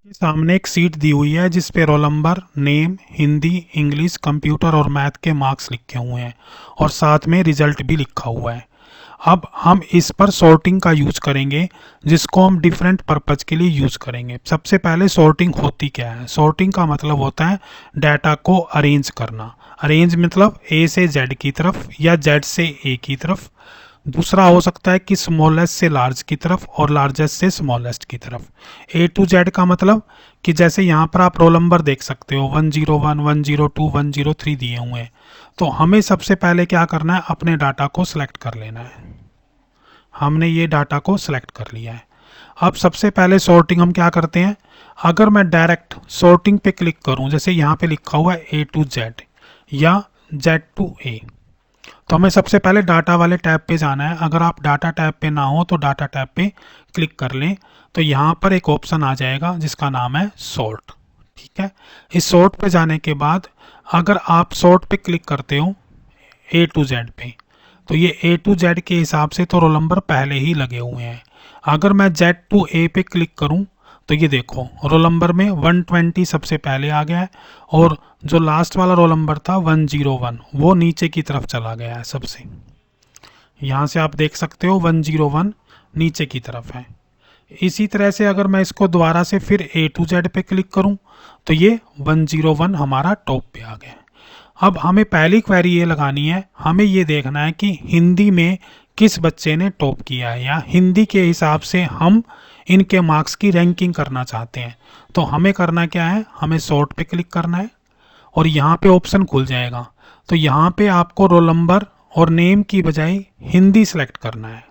के सामने एक सीट दी हुई है जिस पे roll number, name, Hindi, English, computer और मैथ के मार्क्स लिखे हुए हैं और साथ में रिजल्ट भी लिखा हुआ है। अब हम इस पर सॉर्टिंग का यूज करेंगे जिसको हम डिफरेंट पर्पज के लिए यूज करेंगे। सबसे पहले सॉर्टिंग होती क्या है? सॉर्टिंग का मतलब होता है डाटा को अरेंज करना। अरेंज मतलब ए से जेड की तरफ या जेड से ए की तरफ। दूसरा हो सकता है कि स्मॉलेस्ट से लार्ज की तरफ और लार्जेस्ट से स्मॉलेस्ट की तरफ। ए टू जेड का मतलब कि जैसे यहाँ पर आप रोल नंबर देख सकते हो 101, 102, 103 दिए हुए हैं। तो हमें सबसे पहले क्या करना है, अपने डाटा को सिलेक्ट कर लेना है। हमने ये डाटा को सिलेक्ट कर लिया है। अब सबसे पहले सॉर्टिंग हम क्या करते हैं, अगर मैं डायरेक्ट सॉर्टिंग पे क्लिक करूं, जैसे यहाँ पे लिखा हुआ है ए टू जेड या जेड टू ए, तो हमें सबसे पहले डाटा वाले टैब पे जाना है। अगर आप डाटा टैब पे ना हो तो डाटा टैब पे क्लिक कर लें, तो यहाँ पर एक ऑप्शन आ जाएगा जिसका नाम है सॉर्ट। ठीक है, इस सॉर्ट पे जाने के बाद अगर आप सॉर्ट पे क्लिक करते हो ए टू जेड पे, तो ये ए टू जेड के हिसाब से तो रोल नंबर पहले ही लगे हुए हैं। अगर मैं जेड टू ए पे क्लिक करूं तो ये देखो रोल नंबर में 120 सबसे पहले आ गया है और जो लास्ट वाला रोल नंबर था 101 वो नीचे की तरफ चला गया है सबसे। यहाँ से आप देख सकते हो 101 नीचे की तरफ है। इसी तरह से अगर मैं इसको दोबारा से फिर ए टू जेड पे क्लिक करूं तो ये 101 हमारा टॉप पे आ गया। अब हमें पहली क्वेरी ये लगानी है, हमें ये देखना है कि हिंदी में किस बच्चे ने टॉप किया है या हिंदी के हिसाब से हम इनके मार्क्स की रैंकिंग करना चाहते हैं। तो हमें करना क्या है, हमें सॉर्ट पे क्लिक करना है और यहाँ पे ऑप्शन खुल जाएगा। तो यहाँ पे आपको रोल नंबर और नेम की बजाय हिंदी सेलेक्ट करना है।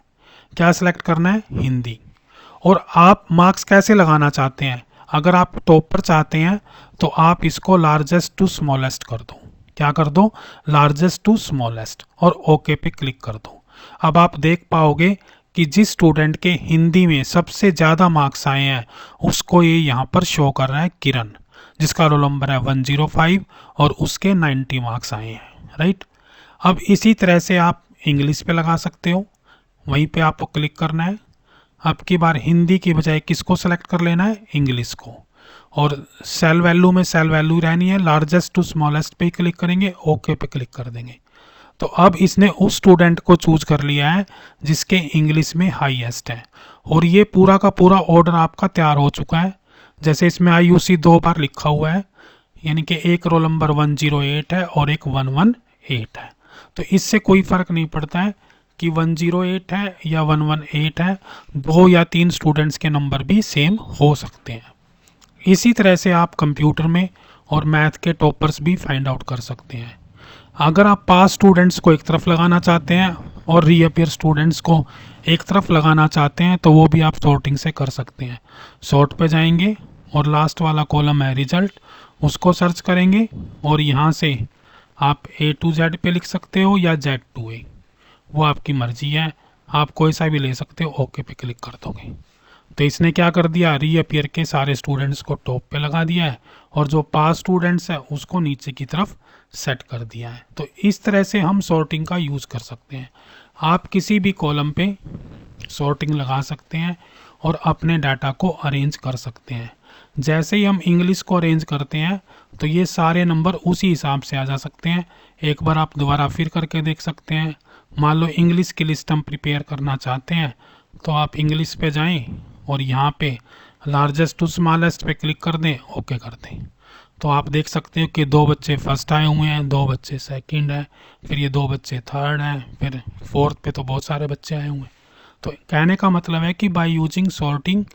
क्या सिलेक्ट करना है? हिंदी। और आप मार्क्स कैसे लगाना चाहते हैं? अगर आप टॉप पर चाहते हैं तो आप इसको लार्जेस्ट टू स्मॉलेस्ट कर दो। क्या कर दो? लार्जेस्ट टू स्मॉलेस्ट, और ओके पे क्लिक कर दो। अब आप देख पाओगे कि जिस स्टूडेंट के हिंदी में सबसे ज़्यादा मार्क्स आए हैं उसको ये यहाँ पर शो कर रहा है किरण, जिसका रोल नंबर है 105 और उसके 90 मार्क्स आए हैं। राइट। अब इसी तरह से आप इंग्लिश पे लगा सकते हो, वहीं पे आपको क्लिक करना है। अब की बार हिंदी की बजाय किसको सेलेक्ट कर लेना है? इंग्लिश को। और सेल वैल्यू में सेल वैल्यू रहनी है, लार्जेस्ट टू स्मॉलेस्ट पे क्लिक करेंगे, ओके पे क्लिक कर देंगे। तो अब इसने उस स्टूडेंट को चूज कर लिया है जिसके इंग्लिश में हाईएस्ट है और ये पूरा का पूरा ऑर्डर आपका तैयार हो चुका है। जैसे इसमें IUC 2 बार लिखा हुआ है, यानी कि एक रोल नंबर 108 है और एक 118 है। तो इससे कोई फर्क नहीं पड़ता है कि 108 है या 118 है, 2 या 3 स्टूडेंट्स के नंबर भी सेम हो सकते हैं। इसी तरह से आप कंप्यूटर में और मैथ के टॉपर्स भी फाइंड आउट कर सकते हैं। अगर आप पास स्टूडेंट्स को एक तरफ लगाना चाहते हैं और रीअपियर स्टूडेंट्स को एक तरफ लगाना चाहते हैं तो वो भी आप सॉर्टिंग से कर सकते हैं। सॉर्ट पे जाएंगे और लास्ट वाला कॉलम है रिजल्ट, उसको सर्च करेंगे और यहाँ से आप ए टू जेड पे लिख सकते हो या जेड टू ए, वो आपकी मर्जी है, आप कोई सा भी ले सकते हो। ओके पे क्लिक कर दोगे तो इसने क्या कर दिया, रीअपियर के सारे स्टूडेंट्स को टॉप पे लगा दिया है और जो पास स्टूडेंट्स है उसको नीचे की तरफ सेट कर दिया है। तो इस तरह से हम सॉर्टिंग का यूज़ कर सकते हैं। आप किसी भी कॉलम पे सॉर्टिंग लगा सकते हैं और अपने डाटा को अरेंज कर सकते हैं। जैसे ही हम इंग्लिश को अरेंज करते हैं तो ये सारे नंबर उसी हिसाब से आ जा सकते हैं। एक बार आप दोबारा फिर करके देख सकते हैं। मान लो इंग्लिश की लिस्ट हम प्रिपेयर करना चाहते हैं तो आप इंग्लिश पे जाएं और यहाँ पे लार्जेस्ट टू स्मॉलेस्ट पे क्लिक कर दें, ओके कर दें। तो आप देख सकते हो कि 2 बच्चे फर्स्ट आए हुए हैं, 2 बच्चे सेकंड हैं, फिर ये 2 बच्चे थर्ड हैं, फिर फोर्थ पे तो बहुत सारे बच्चे आए हुए हैं। तो कहने का मतलब है कि बाय यूजिंग सॉर्टिंग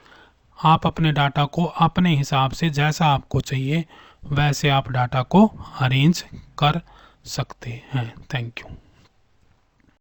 आप अपने डाटा को अपने हिसाब से जैसा आपको चाहिए वैसे आप डाटा को अरेंज कर सकते हैं। Thank you.